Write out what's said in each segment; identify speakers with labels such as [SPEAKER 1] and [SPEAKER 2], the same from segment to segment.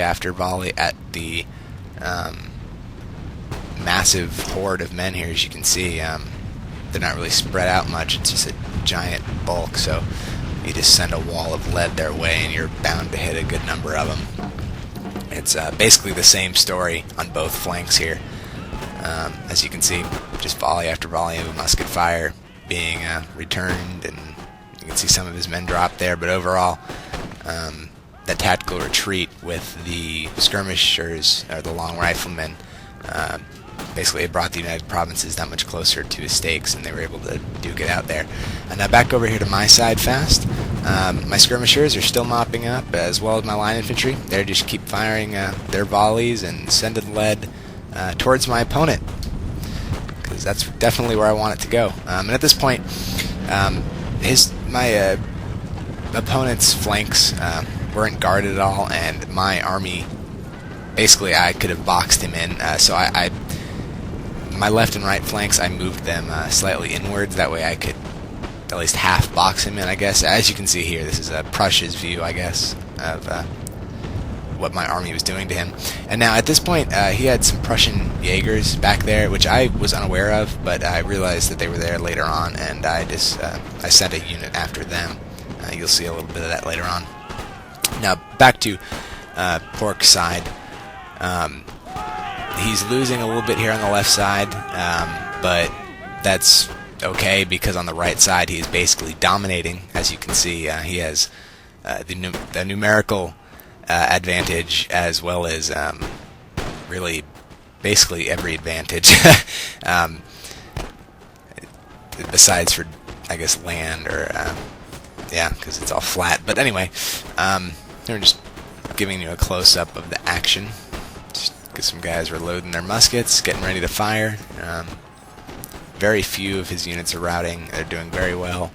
[SPEAKER 1] after volley at the massive horde of men here. As you can see, they're not really spread out much. It's just a giant bulk, so you just send a wall of lead their way and you're bound to hit a good number of them. It's basically the same story on both flanks here. As you can see, just volley after volley of musket fire being returned, and you can see some of his men drop there, but overall the tactical retreat with the skirmishers, or the long riflemen, basically it brought the United Provinces that much closer to his stakes, and they were able to duke it out there. And now back over here to my side fast. My skirmishers are still mopping up, as well as my line infantry. They just keep firing their volleys and sending lead towards my opponent, because that's definitely where I want it to go. And at this point, my opponent's flanks weren't guarded at all, and my army, basically I could have boxed him in, so my left and right flanks, I moved them slightly inwards. That way I could at least half box him in, I guess. As you can see here, this is Prussia's view, I guess, of what my army was doing to him. And now at this point, he had some Prussian Jaegers back there, which I was unaware of, but I realized that they were there later on, and I sent a unit after them. You'll see a little bit of that later on. Now back to Pork's side. He's losing a little bit here on the left side, but that's okay, because on the right side he's basically dominating. As you can see, he has the numerical advantage, as well as really basically every advantage besides for, I guess, land, or yeah, because it's all flat. But anyway, we're just giving you a close-up of the action. Some guys are loading their muskets, getting ready to fire. Very few of his units are routing. They're doing very well.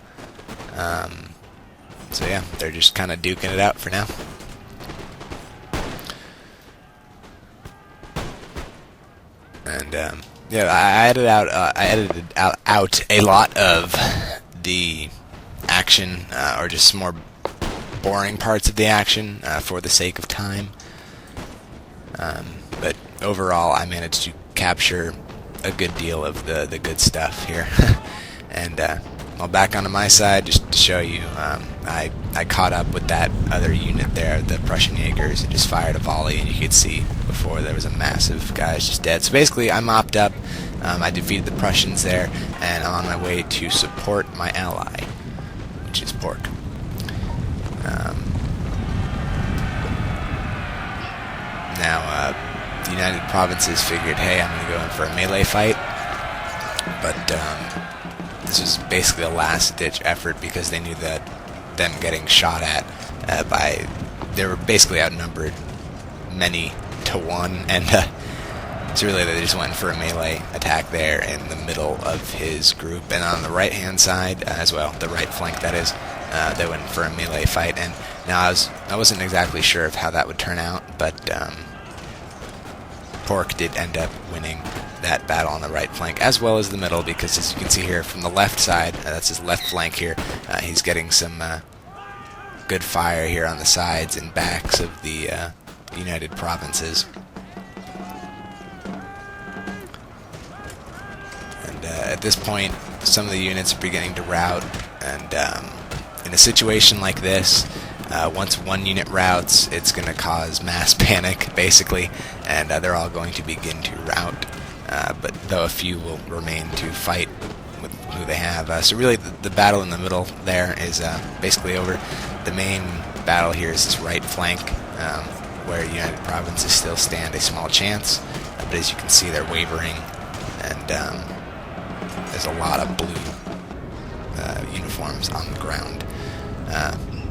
[SPEAKER 1] So yeah, they're just kind of duking it out for now. And yeah, I edited out a lot of the action, or just some more boring parts of the action, for the sake of time. But overall, I managed to capture a good deal of the good stuff here. And well, back onto my side, just to show you, I caught up with that other unit there, the Prussian Jaegers, and just fired a volley, and you could see before there was a massive guys just dead. So basically, I mopped up, I defeated the Prussians there, and I'm on my way to support my ally, which is Pork. Now, the United Provinces figured, hey, I'm going to go in for a melee fight, but this was basically a last-ditch effort, because they knew that them getting shot at they were basically outnumbered many to one, and so really they just went for a melee attack there in the middle of his group. And on the right-hand side as well, the right flank that is, they went for a melee fight. And now I wasn't exactly sure of how that would turn out, but Pork did end up winning that battle on the right flank, as well as the middle, because as you can see here from the left side, that's his left flank here, he's getting some good fire here on the sides and backs of the United Provinces. And at this point, some of the units are beginning to rout, and in a situation like this, once one unit routs, it's going to cause mass panic, basically, and they're all going to begin to rout, but though a few will remain to fight with who they have. So really, the battle in the middle there is basically over. The main battle here is this right flank, where United Provinces still stand a small chance, but as you can see, they're wavering, and there's a lot of blue uniforms on the ground.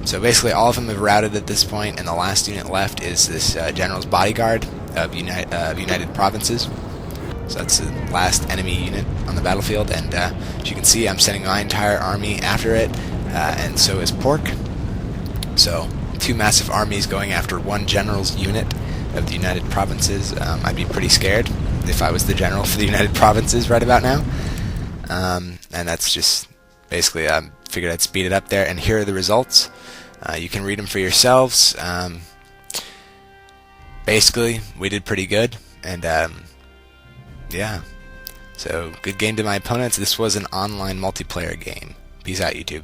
[SPEAKER 1] So basically all of them have routed at this point, and the last unit left is this General's Bodyguard of United Provinces. So that's the last enemy unit on the battlefield, and as you can see, I'm sending my entire army after it, and so is Pork. So two massive armies going after one general's unit of the United Provinces. I'd be pretty scared if I was the general for the United Provinces right about now. And that's just basically, I figured I'd speed it up there, and here are the results. You can read them for yourselves. basically, we did pretty good, and yeah. So, good game to my opponents. This was an online multiplayer game. Peace out, YouTube.